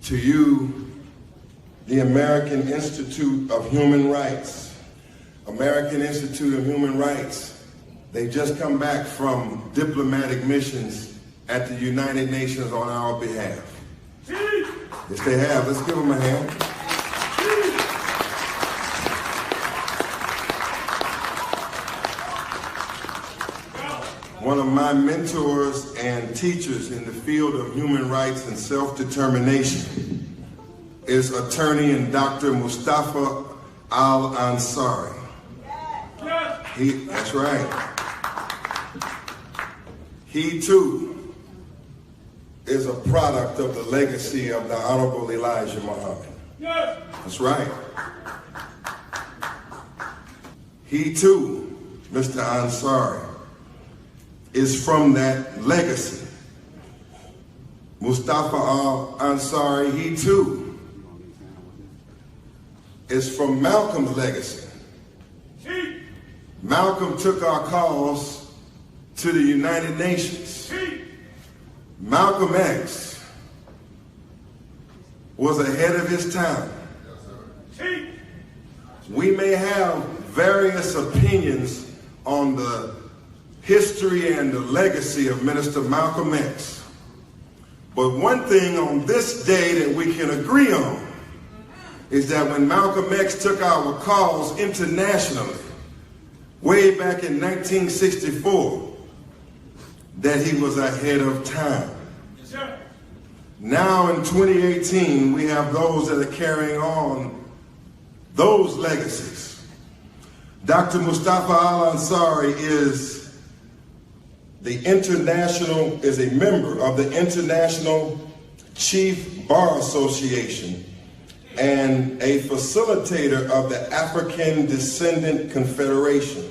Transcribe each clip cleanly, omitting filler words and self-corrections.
To you, the American Institute of Human Rights. American Institute of Human Rights, they just come back from diplomatic missions at the United Nations on our behalf. Yes, they have. Let's give them a hand. One of my mentors and teachers in the field of human rights and self-determination is attorney and Dr. Mustafa Ansari. That's right. He too is a product of the legacy of the Honorable Elijah Muhammad. That's right. He too, Mr. Ansari, is from that legacy. Mustafa Ansari, he too is from Malcolm's legacy. Malcolm took our cause to the United Nations. Malcolm X was ahead of his time. We may have various opinions on the history and the legacy of Minister Malcolm X. But one thing on this day that we can agree on is that when Malcolm X took our cause internationally, way back in 1964, that he was ahead of time. Yes, sir. Now in 2018, we have those that are carrying on those legacies. Dr. Mustafa Ansari is a member of the International Chief Bar Association and a facilitator of the African Descendant Confederation.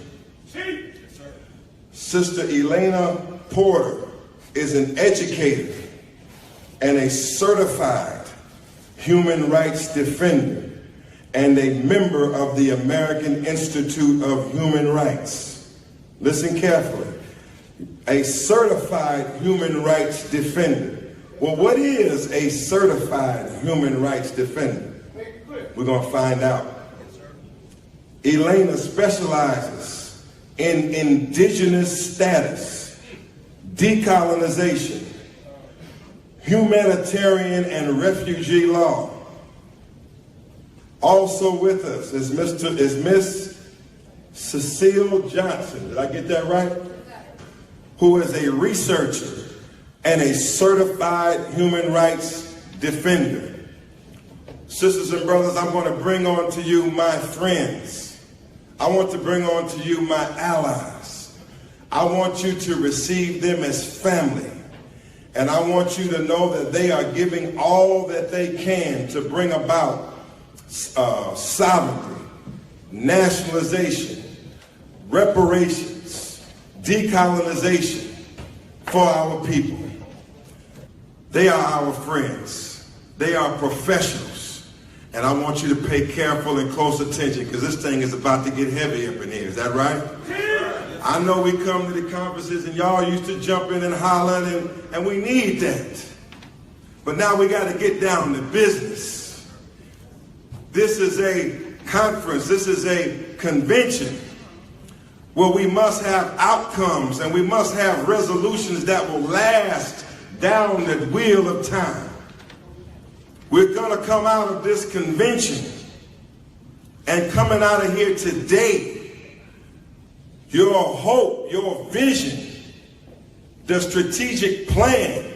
Sister Elena Porter is an educator and a certified human rights defender and a member of the American Institute of Human Rights. Listen carefully. A certified human rights defender. Well, what is a certified human rights defender? We're going to find out. Elena specializes in indigenous status, decolonization, humanitarian and refugee law. Also with us is Miss Cecile Johnson. Did I get that right? Who is a researcher and a certified human rights defender. Sisters and brothers, I'm going to bring on to you my friends. I want to bring on to you my allies. I want you to receive them as family. And I want you to know that they are giving all that they can to bring about sovereignty, nationalization, reparations, decolonization for our people. They are our friends. They are professionals. And I want you to pay careful and close attention because this thing is about to get heavy up in here. Is that right? I know we come to the conferences and y'all used to jump in and holler and we need that. But now we got to get down to business. This is a conference. This is a convention where we must have outcomes and we must have resolutions that will last down the wheel of time. We're going to come out of this convention and coming out of here today, your hope, your vision, the strategic plan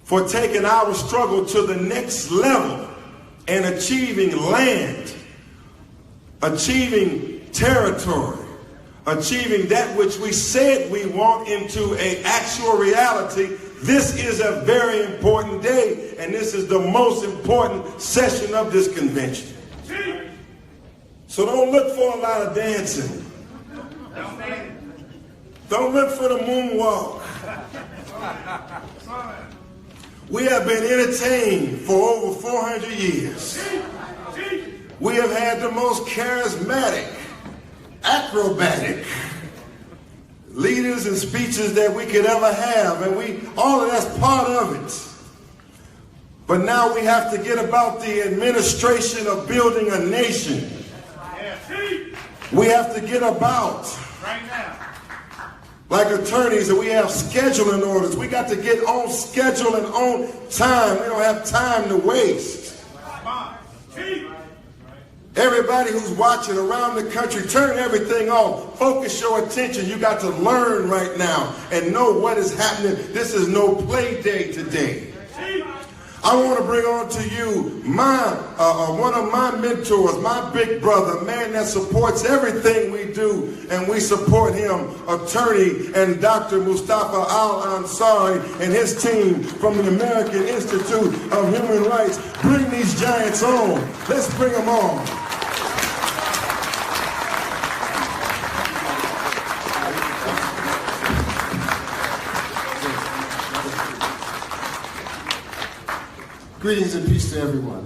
for taking our struggle to the next level and achieving land, achieving territory, achieving that which we said we want into an actual reality. This is a very important day, and this is the most important session of this convention. So don't look for a lot of dancing. Don't look for the moonwalk. We have been entertained for over 400 years. We have had the most charismatic, acrobatic leaders and speeches that we could ever have, and all of that's part of it. But now we have to get about the administration of building a nation. We have to get about, like attorneys, and we have scheduling orders. We got to get on schedule and on time. We don't have time to waste. Everybody who's watching around the country, turn everything off. Focus your attention. You got to learn right now and know what is happening. This is no play day today. I want to bring on to you one of my mentors, my big brother, man that supports everything we do, and we support him, attorney and Dr. Mustafa Ansari and his team from the American Institute of Human Rights. Bring these giants on. Let's bring them on. Greetings and peace to everyone.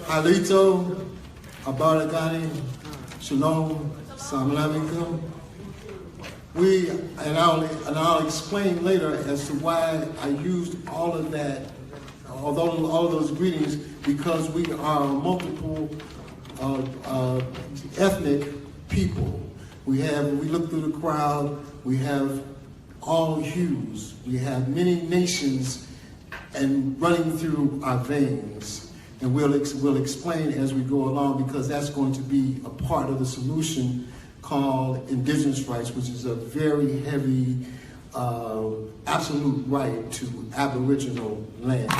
Halito, Abaragani, Shalom, Salam Alaikum. I'll explain later as to why I used all of that, although all of those greetings, because we are multiple ethnic people. We look through the crowd, we have all hues, we have many nations and running through our veins. And we'll explain as we go along, because that's going to be a part of the solution called indigenous rights, which is a very heavy, absolute right to Aboriginal land.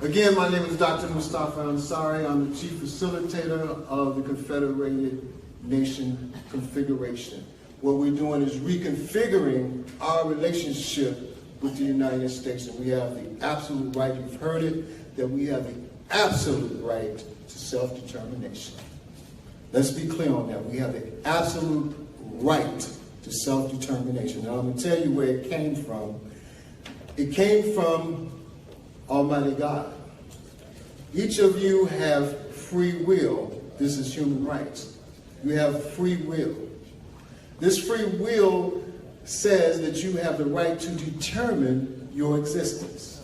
Again, my name is Dr. Mustafa Ansari. I'm the chief facilitator of the Confederated Nation Configuration. What we're doing is reconfiguring our relationship with the United States, and we have the absolute right, you've heard it, that we have the absolute right to self-determination. Let's be clear on that. We have the absolute right to self-determination. Now I'm going to tell you where it came from. It came from Almighty God. Each of you have free will. This is human rights. You have free will. This free will says that you have the right to determine your existence.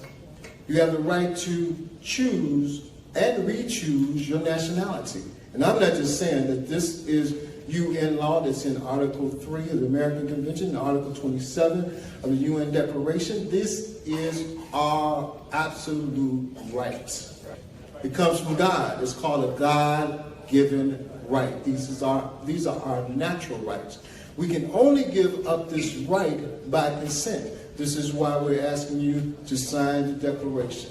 You have the right to choose and re-choose your nationality. And I'm not just saying that this is UN law that's in Article 3 of the American Convention and Article 27 of the UN Declaration. This is our absolute right. It comes from God. It's called a God-given right. These are our natural rights. We can only give up this right by consent. This is why we're asking you to sign the declaration.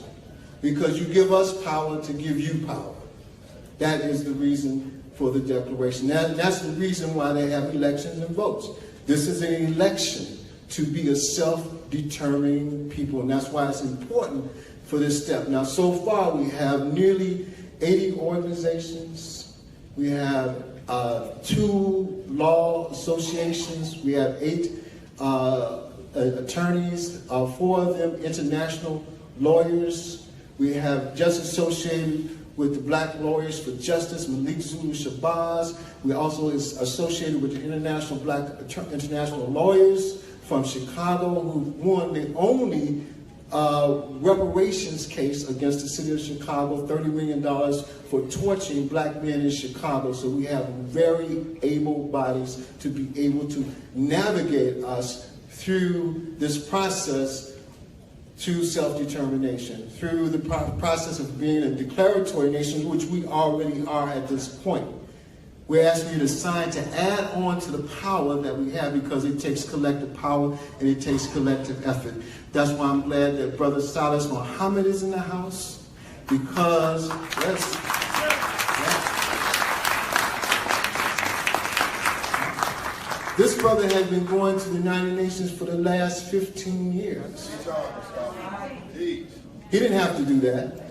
Because you give us power to give you power. That is the reason for the declaration. That's the reason why they have elections and votes. This is an election to be a self-determining people. And that's why it's important for this step. Now, so far we have nearly 80 organizations. We have 2 law associations. We have 8 attorneys, 4 of them international lawyers. We have just associated with the Black Lawyers for Justice, Malik Zulu Shabazz. We also is associated with the International Black International Lawyers from Chicago, who won the only reparations case against the city of Chicago, $30 million for torching black men in Chicago. So we have very able bodies to be able to navigate us through this process to self-determination, through the process of being a declaratory nation, which we already are at this point. We're asking you to sign to add on to the power that we have, because it takes collective power and it takes collective effort. That's why I'm glad that Brother Salas Muhammad is in the house, because this brother has been going to the United Nations for the last 15 years. He didn't have to do that.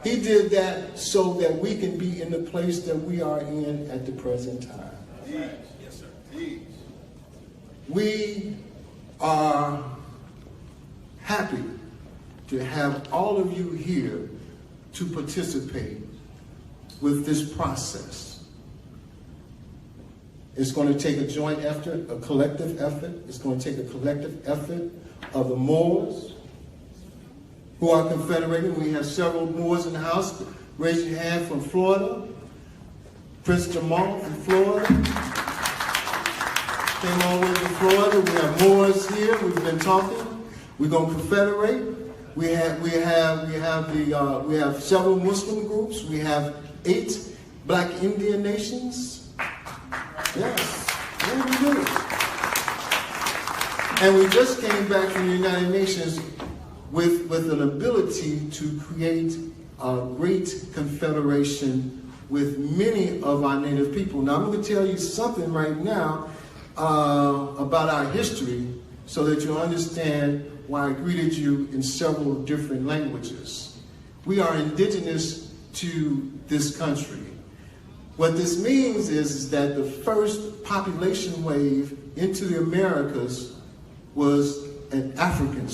He did that so that we can be in the place that we are in at the present time. Yes, sir. We are happy to have all of you here to participate with this process. It's going to take a joint effort, a collective effort. It's going to take a collective effort of the Moors, who are confederating. We have several Moors in the house. Raise your hand from Florida. Prince Jamal from Florida. Came all the way from Florida. We have Moors here. We've been talking. We're going to confederate. We have several Muslim groups. We have 8 Black Indian nations. Yes, yeah, we do. And we just came back from the United Nations with an ability to create a great confederation with many of our native people. Now, I'm going to tell you something right now about our history so that you understand why I greeted you in several different languages. We are indigenous to this country. What this means is that the first population wave into the Americas was an African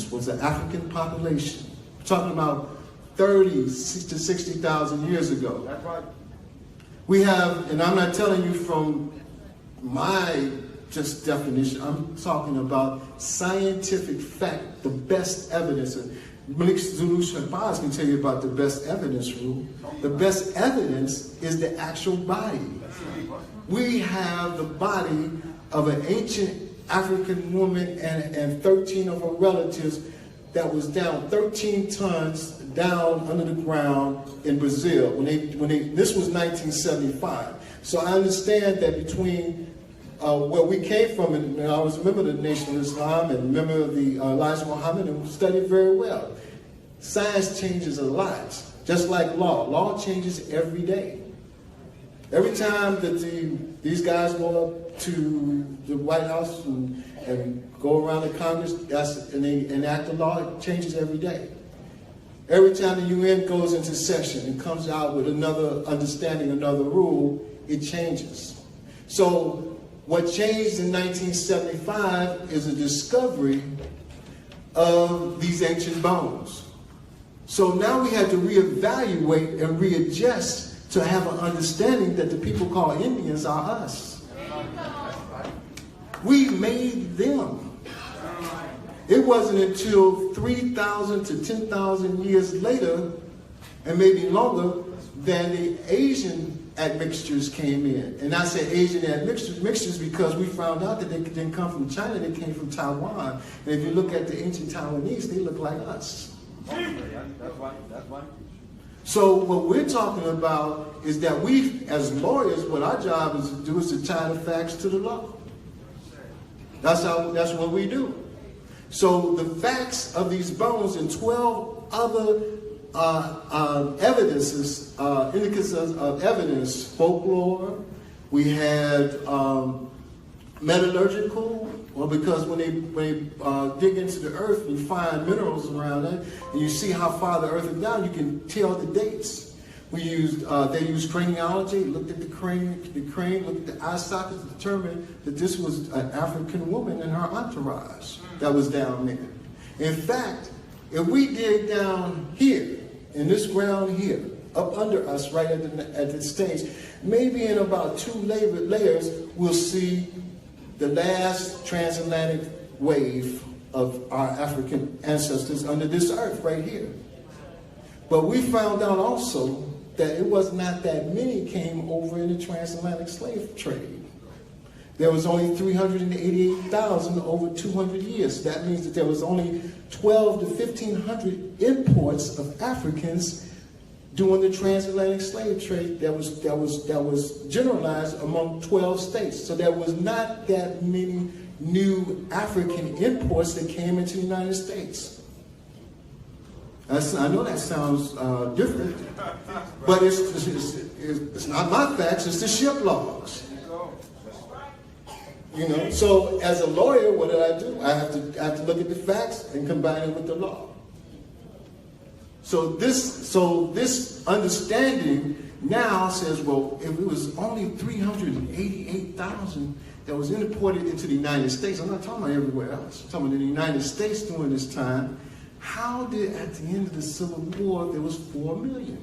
population. We're talking about 30 to 60,000 years ago. That's right. We have, and I'm not telling you from my just definition, I'm talking about scientific fact, the best evidence. And Malik Zulu Shabazz can tell you about the best evidence rule. The best evidence is the actual body. We have the body of an ancient African woman and 13 of her relatives that was down 13 tons down under the ground in Brazil. This was 1975. So I understand that between where we came from, and I was a member of the Nation of Islam and a member of the Elijah Muhammad, and studied very well. Science changes a lot, just like law. Law changes every day. Every time that these guys go up to the White House and go around the Congress and they enact a law, it changes every day. Every time the UN goes into session and comes out with another understanding, another rule, it changes. So what changed in 1975 is a discovery of these ancient bones. So now we had to reevaluate and readjust to have an understanding that the people called Indians are us. We made them. It wasn't until 3,000 to 10,000 years later, and maybe longer, than the Asian admixtures came in. And I say Asian admixtures because we found out that they didn't come from China, they came from Taiwan. And if you look at the ancient Taiwanese, they look like us. That's one. So what we're talking about is that we, as lawyers, what our job is to do is to tie the facts to the law. That's what we do. So the facts of these bones and 12 other evidences, indicators of evidence, folklore. We had metallurgical, well, because when they dig into the earth, you find minerals around it, and you see how far the earth is down. You can tell the dates. They used craniology, looked at the crane, looked at the eye sockets to determine that this was an African woman and her entourage that was down there. In fact, if we dig down here, in this ground here, up under us, right at the stage, maybe in about 2 layers, we'll see the last transatlantic wave of our African ancestors under this earth right here. But we found out also that it was not that many came over in the transatlantic slave trade. There was only 388,000 over 200 years. That means that there was only 12 to 1,500 imports of Africans during the transatlantic slave trade that was generalized among 12 states. So there was not that many new African imports that came into the United States. I know that sounds different, but it's not my facts, it's the ship logs. You know, so as a lawyer, what did I do? I have to look at the facts and combine it with the law. So this understanding now says, well, if it was only 388,000 that was imported into the United States, I'm not talking about everywhere else, I'm talking about the United States during this time, how did at the end of the Civil War there was 4 million?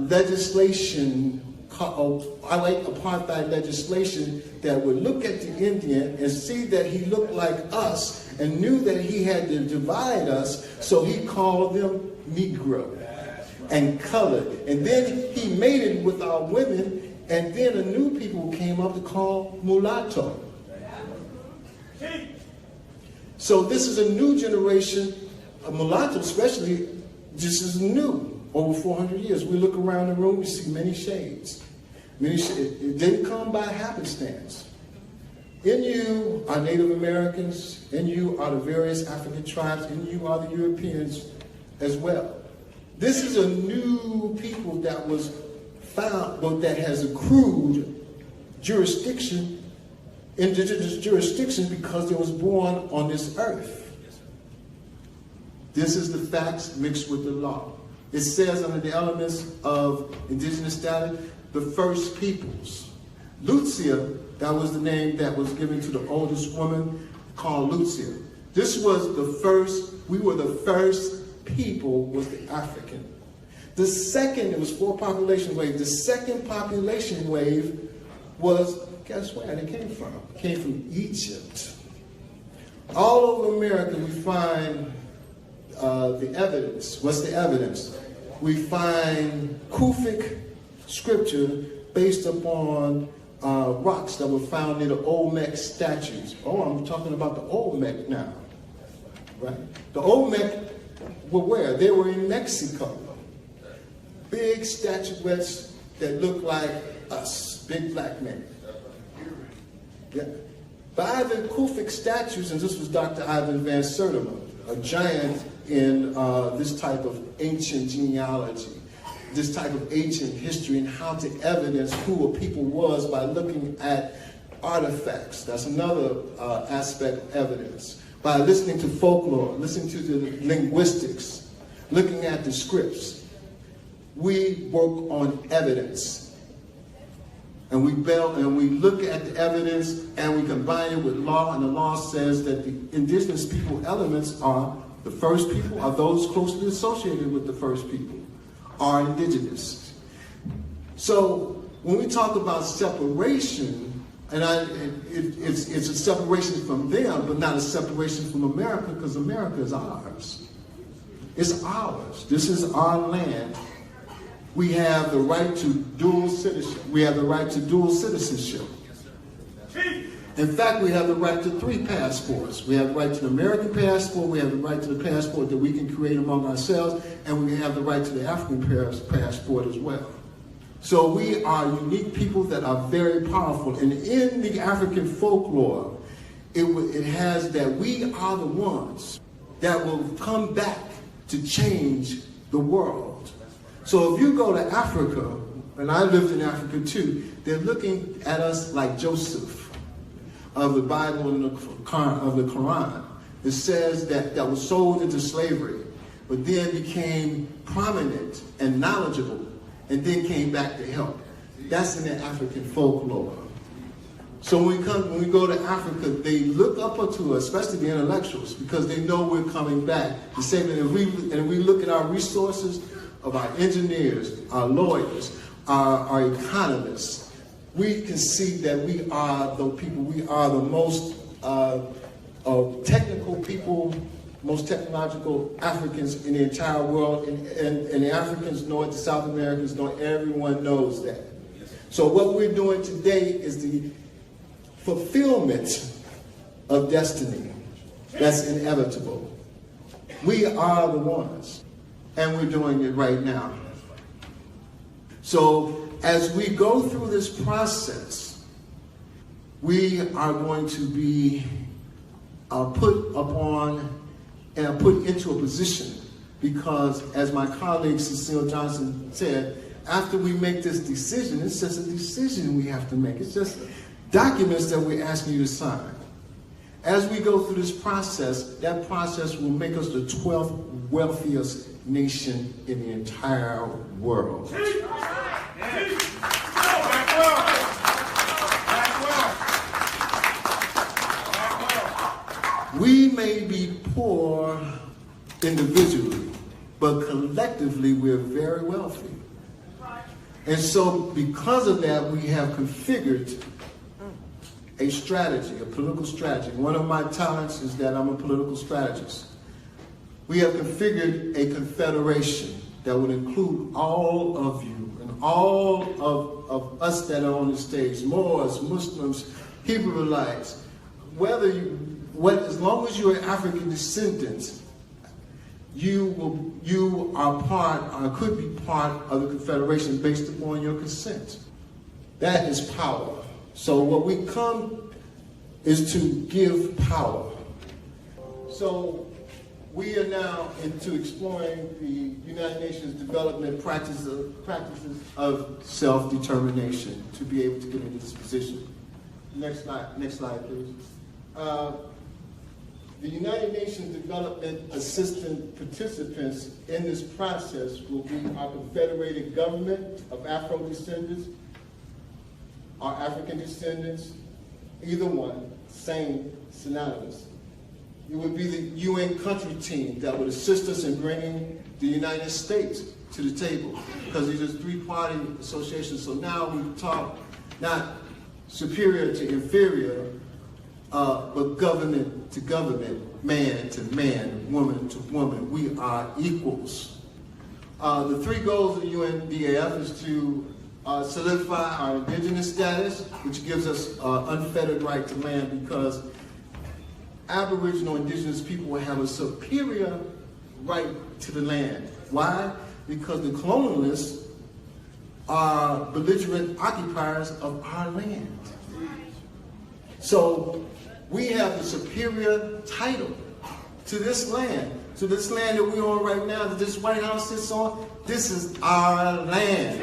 Legislation apartheid legislation that would look at the Indian and see that he looked like us and knew that he had to divide us, so he called them Negro and colored. And then he mated with our women, and then a new people came up to call mulatto. So this is a new generation, mulatto especially, this is new. Over 400 years, we look around the room, we see many shades. It didn't come by happenstance. In you are Native Americans, in you are the various African tribes, in you are the Europeans as well. This is a new people that was found, but that has accrued jurisdiction, indigenous jurisdiction, because they was born on this earth. This is the facts mixed with the law. It says under the elements of indigenous status, the first peoples. Lucia, that was the name that was given to the oldest woman called Lucia. This was the first, we were the first people, was the African. The second, it was 4 population waves. The second population wave was, guess where they came from? It came from Egypt. All over America we find the evidence. What's the evidence? We find Kufic scripture based upon rocks that were found near the Olmec statues. Oh, I'm talking about the Olmec now, right? The Olmec were where? They were in Mexico. Big statuettes that look like us, big black men. Yeah. By the Kufic statues, and this was Dr. Ivan Van Sertima, a giant in this type of ancient genealogy, this type of ancient history, and how to evidence who a people was by looking at artifacts. That's another aspect of evidence. By listening to folklore, listening to the linguistics, looking at the scripts. We work on evidence. And we look at the evidence and we combine it with law, and the law says that the indigenous people elements are the first people, are those closely associated with the first people, are indigenous. So when we talk about separation, it's a separation from them, but not a separation from America, because America is ours. It's ours. This is our land. We have the right to dual citizenship. We have the right to dual citizenship. In fact, we have the right to 3 passports. We have the right to the American passport, we have the right to the passport that we can create among ourselves, and we have the right to the African passport as well. So we are unique people that are very powerful. And in the African folklore, it has that we are the ones that will come back to change the world. So if you go to Africa, and I lived in Africa too, they're looking at us like Joseph of the Bible and of the Quran. It says that was sold into slavery, but then became prominent and knowledgeable, and then came back to help. That's in the African folklore. So when we go to Africa, they look up to us, especially the intellectuals, because they know we're coming back. The same, and we look at our resources of our engineers, our lawyers, our economists, we can see that we are the people, we are the most technical people, most technological Africans in the entire world, and the Africans know it, the South Americans know it, everyone knows that. So what we're doing today is the fulfillment of destiny that's inevitable. We are the ones, and we're doing it right now. So as we go through this process, we are going to be put upon and put into a position, because as my colleague Cecile Johnson said, after we make this decision, it's just a decision we have to make. It's just documents that we're asking you to sign. As we go through this process, that process will make us the 12th wealthiest nation in the entire world. We may be poor individually, but collectively we're very wealthy. And so because of that, we have configured a strategy, a political strategy. One of my talents is that I'm a political strategist. We have configured a confederation that would include all of you and all of us that are on the stage, Moors, Muslims, Hebrew Israelites, as long as you are African descendants, you are part, or could be part of the confederation based upon your consent. That is power. So what we come is to give power. So we are now into exploring the United Nations development practices of self-determination to be able to get into this position. Next slide, please. The United Nations Development Assistant participants in this process will be our confederated government of Afro-descendants, our African descendants, either one, same, synonymous. It would be the UN country team that would assist us in bringing the United States to the table, because these are three-party associations. So now we talk not superior to inferior, but government to government, man to man, woman to woman. We are equals. The three goals of the UNDAF is to solidify our indigenous status, which gives us unfettered right to land, because Aboriginal indigenous people will have a superior right to the land. Why? Because the colonialists are belligerent occupiers of our land. So we have the superior title to this land that we're on right now, that this White House sits on. This is our land.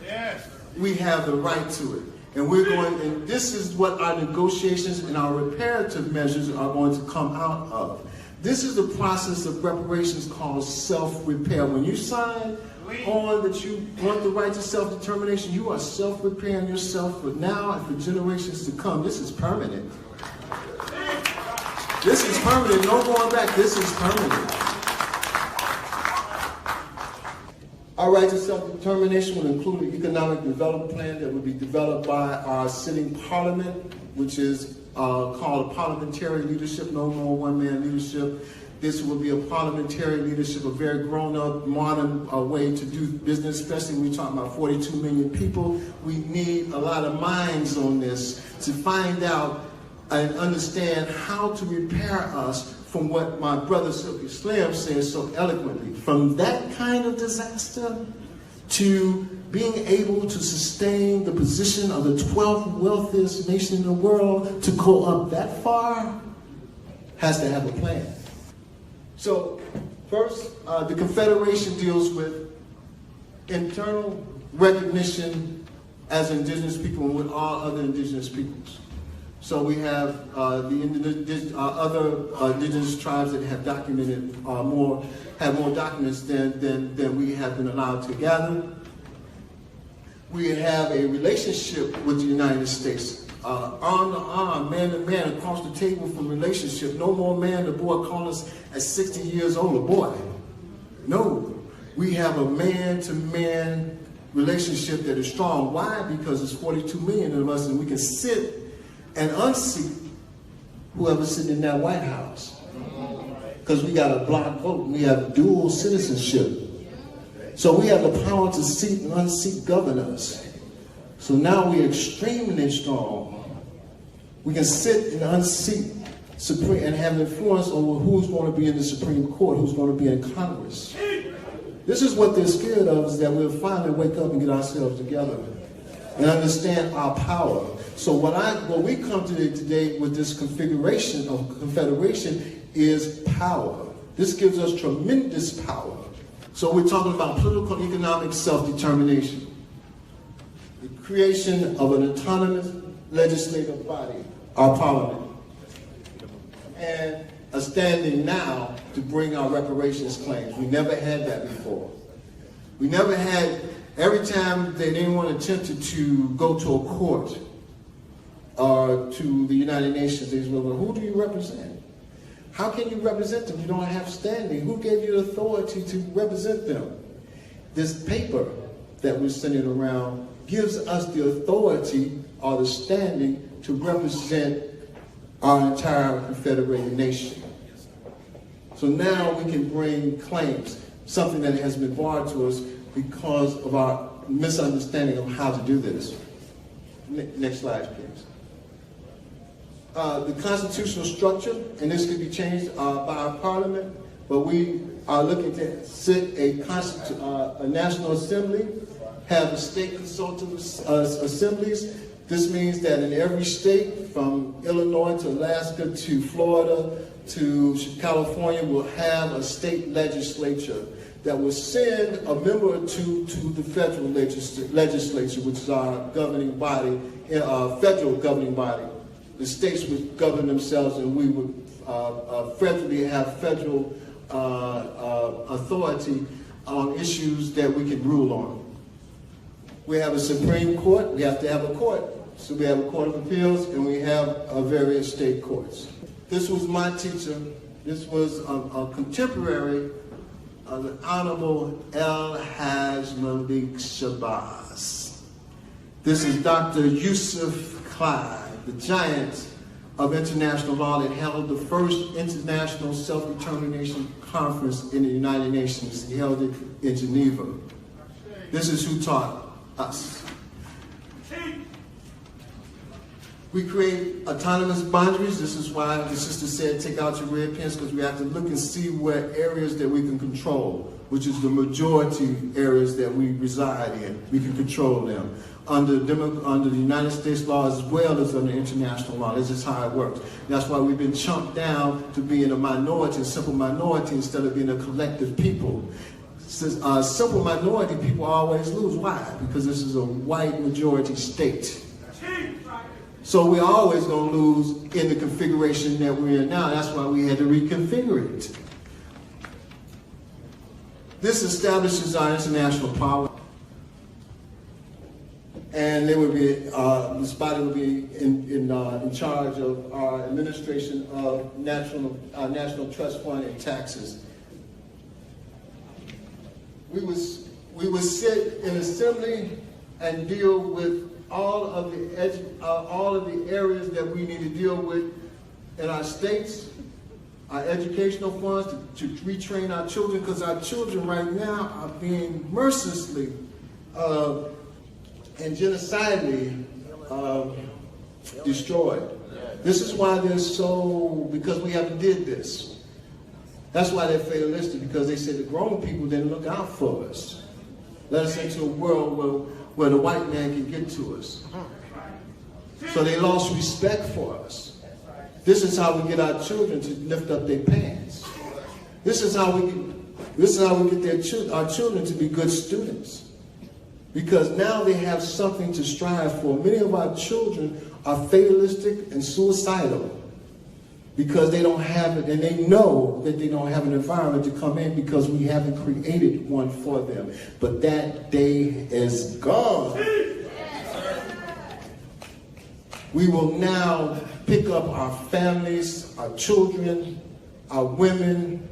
Yes. We have the right to it. And and this is what our negotiations and our reparative measures are going to come out of. This is the process of reparations called self-repair. When you sign on that you want the right to self-determination, you are self-repairing yourself for now and for generations to come. This is permanent. This is permanent. No going back. This is permanent. Our right to self-determination will include an economic development plan that will be developed by our sitting parliament, which is called parliamentary leadership, no more one-man leadership. This will be a parliamentary leadership, a very grown-up, modern way to do business, especially when we're talking about 42 million people. We need a lot of minds on this to find out and understand how to repair us from what my brother Silky Slim says so eloquently, from that kind of disaster to being able to sustain the position of the 12th wealthiest nation in the world. To go up that far has to have a plan. So first, the Confederation deals with internal recognition as indigenous people and with all other indigenous peoples. So we have other indigenous tribes that have documented more documents than we have been allowed to gather. We have a relationship with the United States, arm to arm, man to man, across the table from relationship. No more man to boy calling us at 60 years old a boy. No, we have a man-to-man relationship that is strong. Why? Because there's 42 million of us, and we can sit and unseat whoever's sitting in that White House. Because we got a block vote, we have dual citizenship. So we have the power to seat and unseat governors. So now we're extremely strong. We can sit and unseat Supreme and have influence over who's going to be in the Supreme Court, who's going to be in Congress. This is what they're scared of, is that we'll finally wake up and get ourselves together and understand our power. So what we come to today with this configuration of confederation is power. This gives us tremendous power. So we're talking about political and economic self-determination, the creation of an autonomous legislative body, our parliament, and a standing now to bring our reparations claims. We never had that before. We never had, every time that anyone attempted to go to a court or to the United Nations, they said, well, who do you represent? How can you represent them? You don't have standing. Who gave you the authority to represent them? this paper that we're sending around gives us the authority or the standing to represent our entire confederated nation. So now we can bring claims, something that has been barred to us because of our misunderstanding of how to do this. Next slide, please. The constitutional structure, and this could be changed by our parliament, but we are looking to sit a National Assembly, have state consultative assemblies. This means that in every state, from Illinois to Alaska to Florida to California, will have a state legislature that will send a member or two to the federal legislature, which is our governing body, federal governing body. The states would govern themselves, and we would federally have federal authority on issues that we can rule on. We have a Supreme Court. We have to have a court. So we have a Court of Appeals, and we have various state courts. This was my teacher. This was a contemporary of the Honorable Haj Malik Shabazz. This is Dr. Yusuf Clyde, the giant of international law that held the first international self-determination conference in the United Nations. He held it in Geneva. This is who taught us. We create autonomous boundaries. This is why the sister said take out your red pens, because we have to look and see what areas that we can control, which is the majority areas that we reside in. We can control them under the United States law as well as under international law. This is how it works. That's why we've been chunked down to being a minority, a simple minority, instead of being a collective people. Simple minority people always lose. Why? Because this is a white majority state. So we're always going to lose in the configuration that we're in now. That's why we had to reconfigure it. This establishes our international power. And they would be, this body would be in charge of our administration of national trust fund and taxes. We would sit in assembly and deal with all of the areas that we need to deal with in our states, our educational funds to retrain our children, because our children right now are being mercilessly and genocidally destroyed. This is why they're so, because we haven't did this. That's why they're fatalistic, because they said the grown people didn't look out for us. Let us into a world where the white man can get to us. So they lost respect for us. This is how we get our children to lift up their pants. This is how we get our children to be good students. Because now they have something to strive for. Many of our children are fatalistic and suicidal because they don't have it, and they know that they don't have an environment to come in because we haven't created one for them. But that day is gone. We will now pick up our families, our children, our women,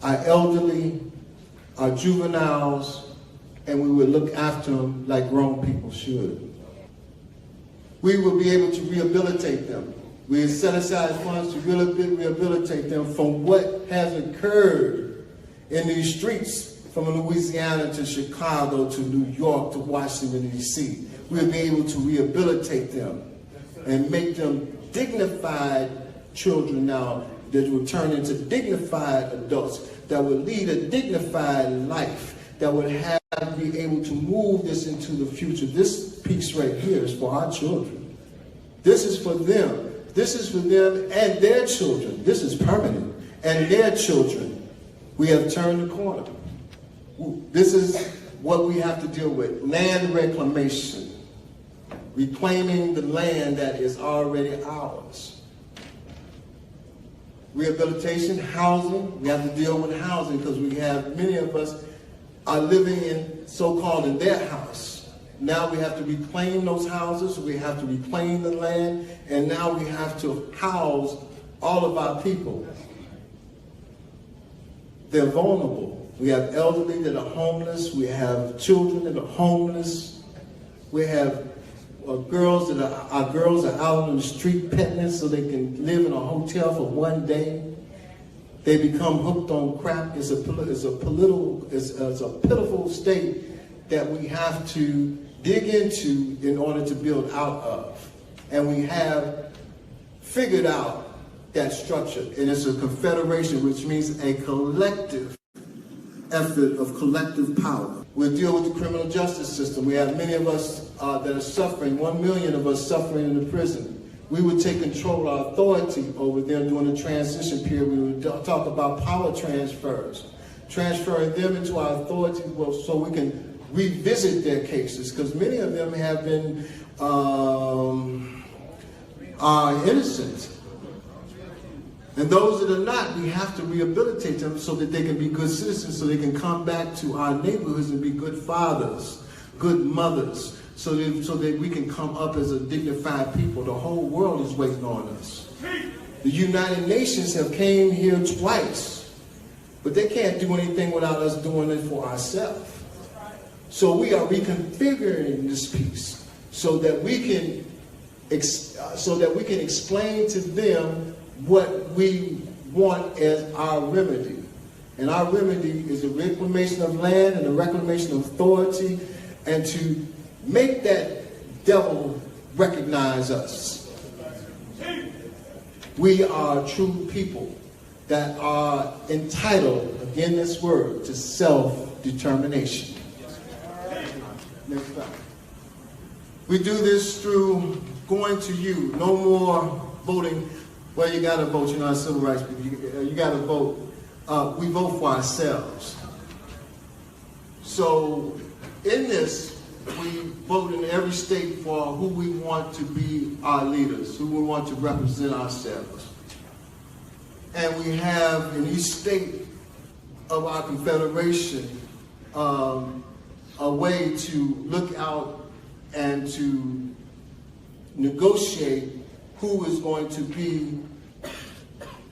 our elderly, our juveniles, and we will look after them like grown people should. We will be able to rehabilitate them. We set aside funds to rehabilitate them from what has occurred in these streets from Louisiana to Chicago to New York to Washington, D.C. We'll be able to rehabilitate them and make them dignified children now that will turn into dignified adults that will lead a dignified life, that would be able to move this into the future. This piece right here is for our children. This is for them. This is for them and their children. This is permanent. And their children. We have turned the corner. This is what we have to deal with. Land reclamation. Reclaiming the land that is already ours. Rehabilitation, housing. We have to deal with housing because we have, many of us are living in so-called in their house. Now we have to reclaim those houses, we have to reclaim the land, and now we have to house all of our people. They're vulnerable. We have elderly that are homeless. We have children that are homeless. We have girls that our girls are out on the street petting so they can live in a hotel for one day. They become hooked on crack. It's a pitiful state that we have to dig into in order to build out of. And we have figured out that structure. And it's a confederation, which means a collective effort of collective power. We'll deal with the criminal justice system. We have many of us that are suffering, 1 million of us suffering in the prison. We would take control of authority over them during the transition period. We would talk about power transfers, transferring them into our authority so we can revisit their cases, because many of them have been innocent. And those that are not, we have to rehabilitate them so that they can be good citizens, so they can come back to our neighborhoods and be good fathers, good mothers, so that we can come up as a dignified people. The whole world is waiting on us. The United Nations have came here twice, but they can't do anything without us doing it for ourselves. So we are reconfiguring this piece so that we can explain to them what we want as our remedy. And our remedy is the reclamation of land and the reclamation of authority, and to make that devil recognize us. We are true people that are entitled, again this word, to self-determination. Next slide. We do this through going to you. No more voting. Well, you got to vote. You know, as civil rights people, you got to vote. We vote for ourselves. So in this, we vote in every state for who we want to be our leaders, who we want to represent ourselves. And we have in each state of our confederation a way to look out and to negotiate who is going to be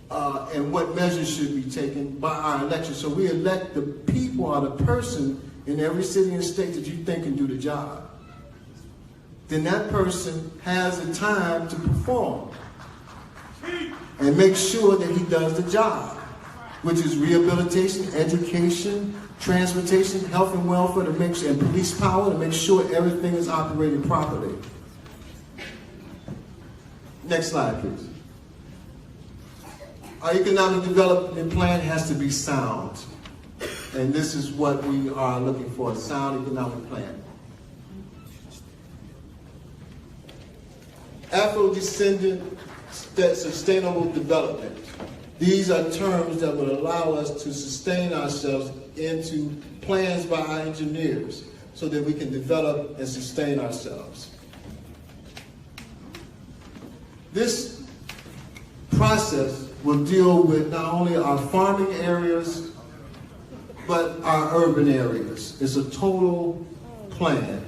and what measures should be taken by our election. So we elect the people or the person in every city and state that you think can do the job. Then that person has the time to perform and make sure that he does the job, which is rehabilitation, education, transportation, health and welfare, to make sure, and police power, to make sure everything is operating properly. Next slide, please. Our economic development plan has to be sound. And this is what we are looking for, a sound economic plan. Afro-descendant sustainable development. These are terms that would allow us to sustain ourselves into plans by our engineers so that we can develop and sustain ourselves. This process will deal with not only our farming areas, but our urban areas. It's a total plan.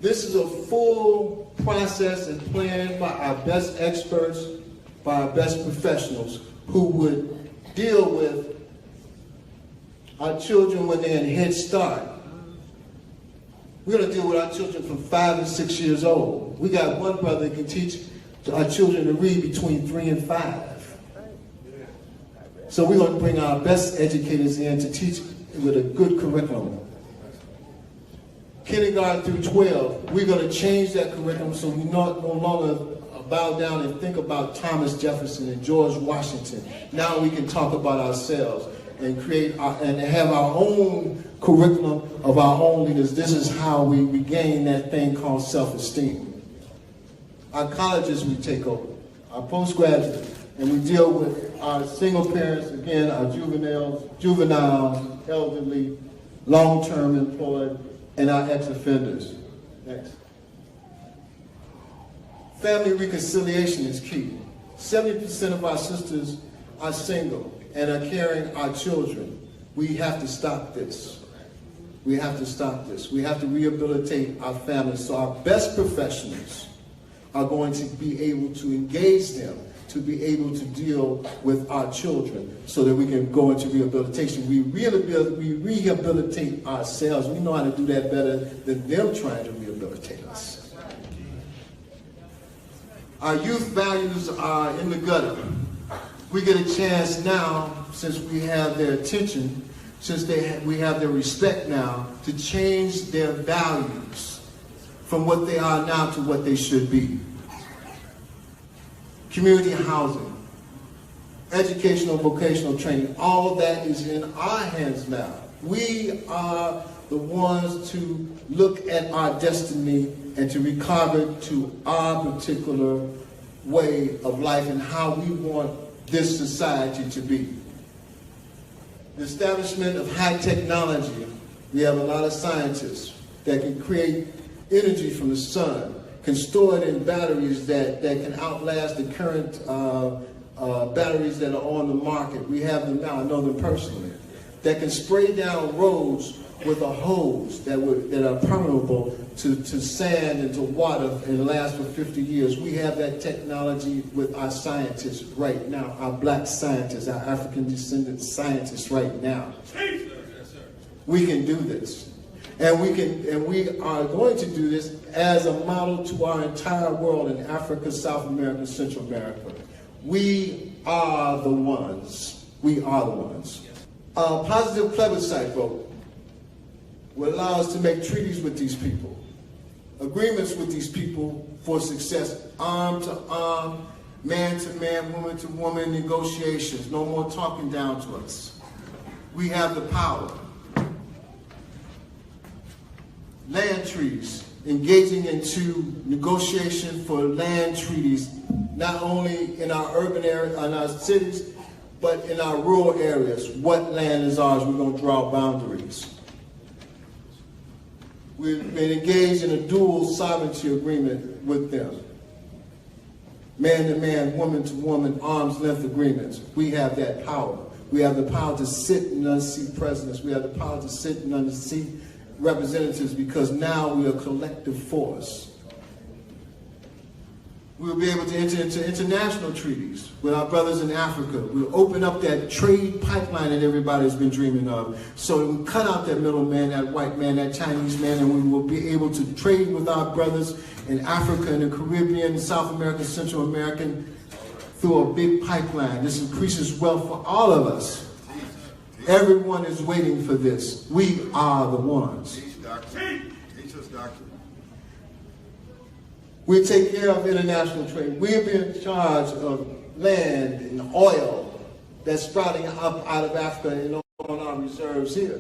This is a full process and plan by our best experts, by our best professionals who would deal with our children when they're in Head Start. We're going to deal with our children from 5 and 6 years old. We got one brother that can teach our children to read between 3 and 5. So we're going to bring our best educators in to teach with a good curriculum. Kindergarten through 12, we're going to change that curriculum so we no longer bow down and think about Thomas Jefferson and George Washington. Now we can talk about ourselves and create and have our own curriculum of our own leaders. This is how we regain that thing called self-esteem. Our colleges we take over, our postgraduate, and we deal with our single parents, again, our juvenile, elderly, long-term employed, and our ex-offenders. Next. Family reconciliation is key. 70% of our sisters are single and are carrying our children. We have to stop this. We have to stop this. We have to rehabilitate our families so our best professionals are going to be able to engage them to be able to deal with our children so that we can go into rehabilitation. We rehabilitate ourselves. We know how to do that better than them trying to rehabilitate us. Our youth values are in the gutter. We get a chance now, since we have their attention, since we have their respect now, to change their values from what they are now to what they should be. Community housing, educational, vocational training, all that is in our hands now. We are the ones to look at our destiny and to recarve it to our particular way of life and how we want this society to be. The establishment of high technology. We have a lot of scientists that can create energy from the sun, can store it in batteries that can outlast the current batteries that are on the market. We have them now, I know them personally, that can spray down roads with a hose that are permeable to sand and to water and last for 50 years. We have that technology with our scientists right now, our black scientists, our African descendant scientists right now. We can do this. And we are going to do this as a model to our entire world in Africa, South America, Central America. We are the ones. We are the ones. A positive plebiscite vote will allow us to make treaties with these people, agreements with these people for success, arm to arm, man to man, woman to woman negotiations. No more talking down to us. We have the power. Land treaties, engaging into negotiation for land treaties, not only in our urban areas, in our cities, but in our rural areas. What land is ours? We're going to draw boundaries. We've been engaged in a dual sovereignty agreement with them. Man to man, woman to woman, arm's length agreements. We have that power. We have the power to sit and unseat presidents. We have the power to sit and unseat representatives, because now we are a collective force. We'll be able to enter into international treaties with our brothers in Africa. We'll open up that trade pipeline that everybody's been dreaming of. So we cut out that middleman, that white man, that Chinese man, and we will be able to trade with our brothers in Africa and the Caribbean, South America, Central America, through a big pipeline. This increases wealth for all of us. Everyone is waiting for this. We are the ones. Teach us, doctor. We take care of international trade. We'll be in charge of land and oil that's sprouting up out of Africa and on our reserves here.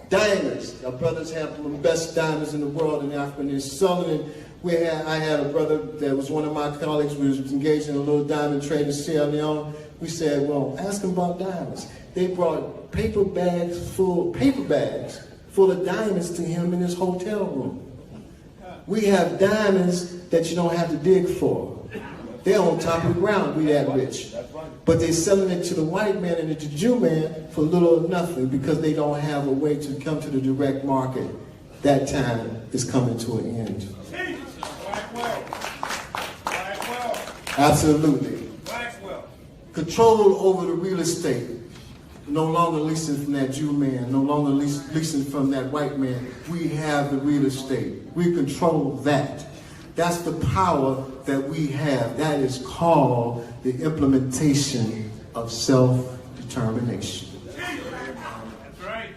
Diamonds. Our brothers have the best diamonds in the world in Africa, and they're selling it. I had a brother that was one of my colleagues. We was engaged in a little diamond trade in Sierra Leone. We said, well, ask them about diamonds. They brought paper bags full of diamonds to him in his hotel room. We have diamonds that you don't have to dig for. They're on top of the ground. We that rich. But they're selling it to the white man and the Jew man for little or nothing because they don't have a way to come to the direct market. That time is coming to an end. Absolutely. Control over the real estate. No longer leasing from that Jew man, no longer leasing from that white man. We have the real estate. We control that. That's the power that we have. That is called the implementation of self-determination. That's right.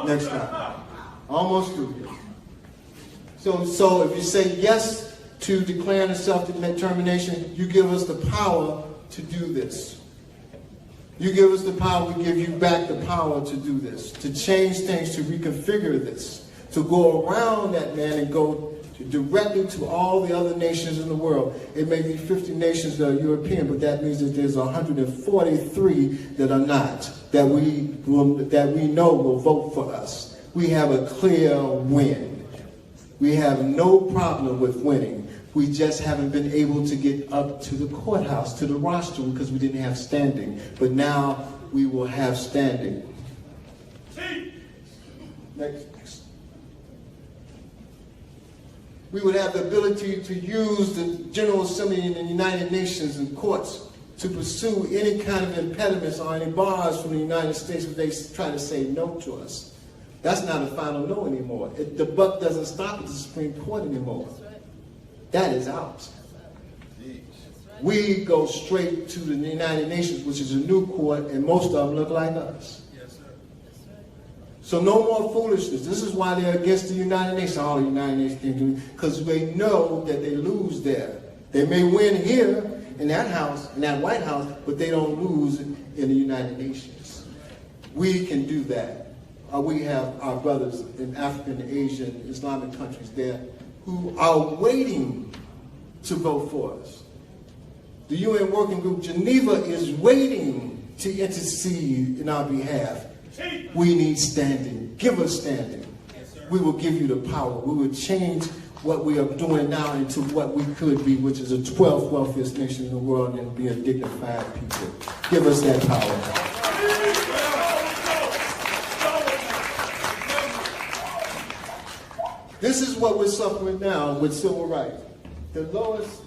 Next time. Almost through. So if you say yes to declaring a self-determination, you give us the power to do this. You give us the power, we give you back the power to do this, to change things, to reconfigure this, to go around that man and go directly to all the other nations in the world. It may be 50 nations that are European, but that means that there's 143 that are not, that we know will vote for us. We have a clear win. We have no problem with winning. We just haven't been able to get up to the courthouse, to the rostrum, because we didn't have standing. But now we will have standing. Next. We would have the ability to use the General Assembly in the United Nations and courts to pursue any kind of impediments or any bars from the United States if they try to say no to us. That's not a final no anymore. The buck doesn't stop at the Supreme Court anymore. That is out. We go straight to the United Nations, which is a new court, and most of them look like us. So no more foolishness. This is why they're against the United Nations. All the United Nations can't do it, because they know that they lose there. They may win here in that house, in that White House, but they don't lose in the United Nations. We can do that. We have our brothers in African, Asian, Islamic countries there who are waiting to vote for us. The UN Working Group Geneva is waiting to intercede in our behalf. We need standing. Give us standing. We will give you the power. We will change what we are doing now into what we could be, which is the 12th wealthiest nation in the world, and be a dignified people. Give us that power. This is what we're suffering now with civil rights. The lowest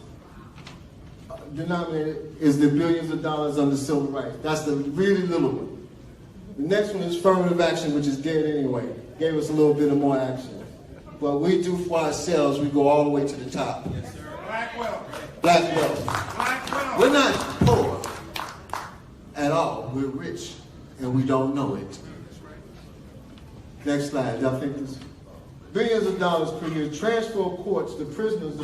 denominator is the billions of dollars under civil rights. That's the really little one. The next one is affirmative action, which is dead anyway. Gave us a little bit of more action. What we do for ourselves, we go all the way to the top. Yes, sir. Black wealth. Black wealth. Black wealth. We're not poor at all. We're rich, and we don't know it. Next slide. I think this. Billions of dollars per year. Transfer of courts, the prisons,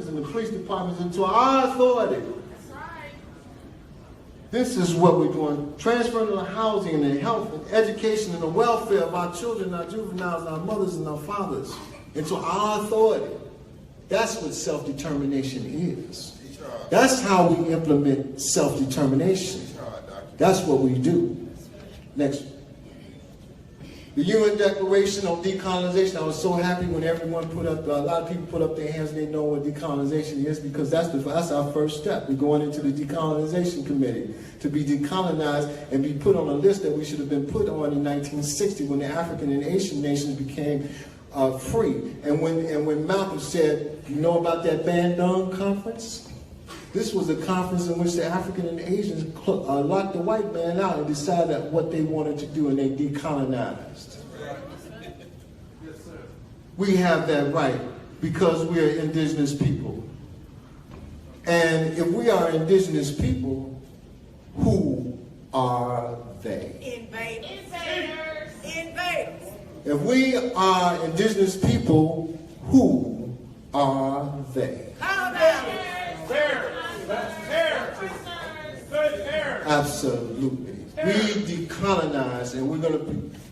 and the police departments into our authority. That's right. This is what we're doing. Transferring the housing and the health and education and the welfare of our children, our juveniles, our mothers and our fathers into our authority. That's what self-determination is. That's how we implement self-determination. That's what we do. Next. The UN Declaration on Decolonization. I was so happy when everyone put up, a lot of people put up their hands and they know what decolonization is, because that's our first step. We're going into the Decolonization Committee to be decolonized and be put on a list that we should have been put on in 1960 when the African and Asian nations became free. And when Malcolm said, you know about that Bandung conference? This was a conference in which the African and Asians locked the white man out and decided what they wanted to do, and they decolonized. We have that right because we are indigenous people. And if we are indigenous people, who are they? Invaders. Invaders. If we are indigenous people, who are they? Absolutely. We decolonize, and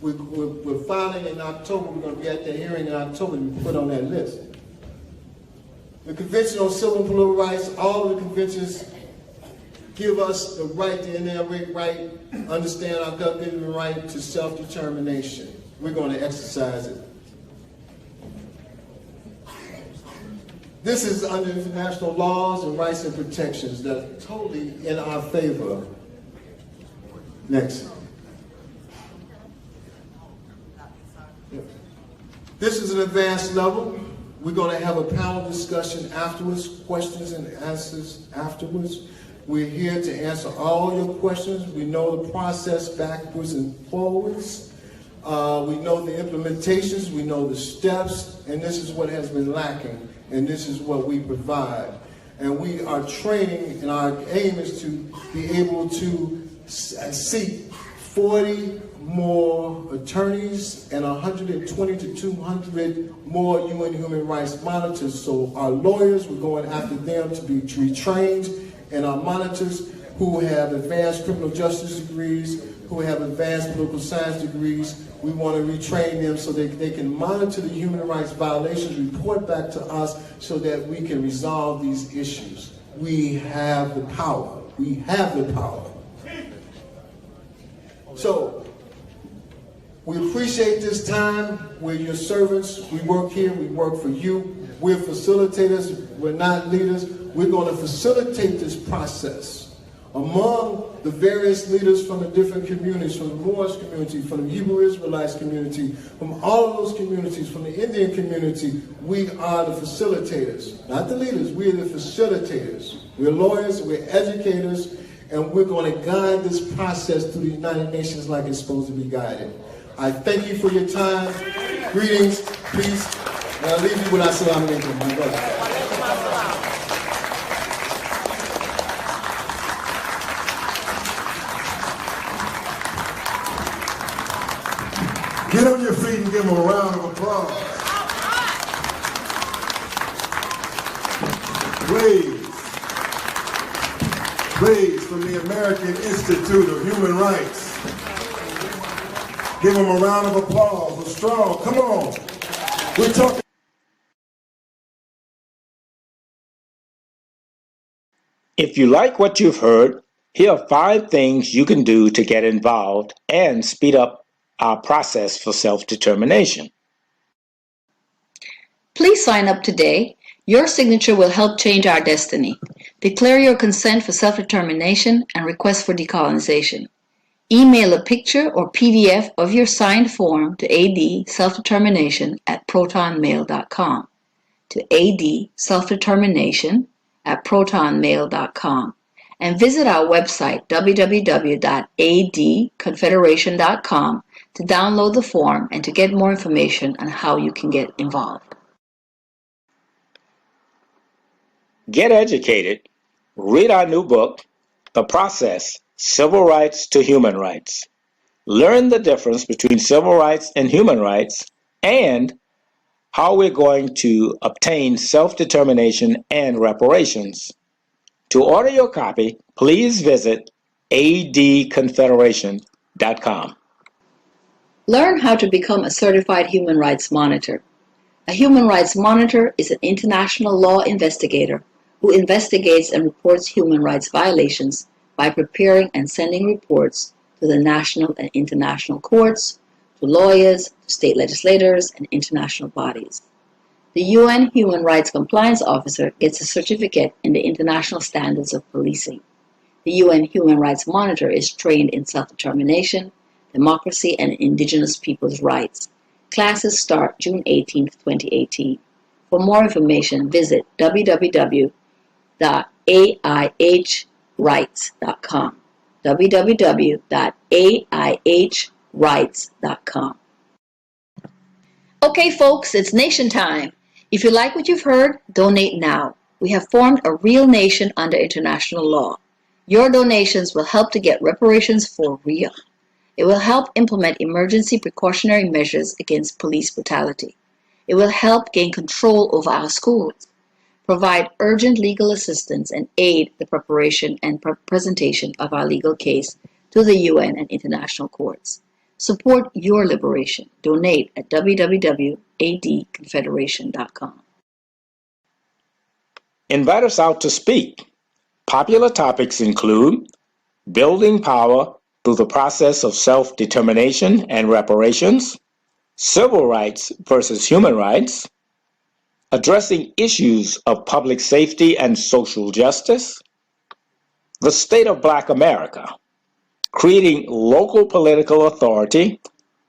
we're filing in October. We're going to be at the hearing in October to be put on that list. The Convention on Civil and Political Rights, all of the conventions give us the right, the inherent right, understand our government right to self-determination. We're going to exercise it. This is under international laws and rights and protections that are totally in our favor. Next. This is an advanced level. We're going to have a panel discussion afterwards, questions and answers afterwards. We're here to answer all your questions. We know the process backwards and forwards. We know the implementations, we know the steps, and this is what has been lacking, and this is what we provide. And we are training, and our aim is to be able to seek 40 more attorneys and 120 to 200 more UN human rights monitors. So our lawyers, we're going after them to be retrained, and our monitors who have advanced criminal justice degrees, who have advanced political science degrees, we want to retrain them so that they can monitor the human rights violations, report back to us so that we can resolve these issues. We have the power. We have the power. So, we appreciate this time. We're your servants. We work here. We work for you. We're facilitators. We're not leaders. We're going to facilitate this process among the various leaders from the different communities, from the Moorish community, from the Hebrew Israelites community, from all of those communities, from the Indian community, we are the facilitators. Not the leaders, we are the facilitators. We're lawyers, we're educators, and we're going to guide this process through the United Nations like it's supposed to be guided. I thank you for your time. Greetings, peace, and I leave you with Assalamu alaikum, my brother. Get on your feet and give them a round of applause. Please, from the American Institute of Human Rights. Give them a round of applause, a strong, come on. We're talking. If you like what you've heard, here are 5 things you can do to get involved and speed up our process for self-determination. Please sign up today. Your signature will help change our destiny. Declare your consent for self-determination and request for decolonization. Email a picture or PDF of your signed form to adselfdetermination@protonmail.com. To adselfdetermination@protonmail.com. And visit our website www.adconfederation.com to download the form and to get more information on how you can get involved. Get educated. Read our new book, The Process, Civil Rights to Human Rights. Learn the difference between civil rights and human rights and how we're going to obtain self-determination and reparations. To order your copy, please visit adconfederation.com. Learn how to become a certified human rights monitor. A human rights monitor is an international law investigator who investigates and reports human rights violations by preparing and sending reports to the national and international courts, to lawyers, to state legislators, and international bodies. The UN Human Rights Compliance Officer gets a certificate in the International Standards of Policing. The UN Human Rights Monitor is trained in self-determination, democracy, and indigenous peoples' rights. Classes start June 18, 2018. For more information, visit www.aihrights.com. www.aihrights.com. Okay, folks, it's nation time. If you like what you've heard, donate now. We have formed a real nation under international law. Your donations will help to get reparations for real. It will help implement emergency precautionary measures against police brutality. It will help gain control over our schools, provide urgent legal assistance, and aid the preparation and presentation of our legal case to the UN and international courts. Support your liberation. Donate at www.adconfederation.com. Invite us out to speak. Popular topics include building power through the process of self-determination and reparations, civil rights versus human rights, addressing issues of public safety and social justice, the state of Black America, creating local political authority,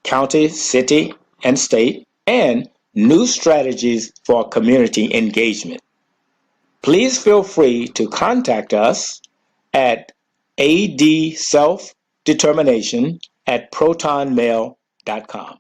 county, city, and state, and new strategies for community engagement. Please feel free to contact us at adselfdetermination@protonmail.com.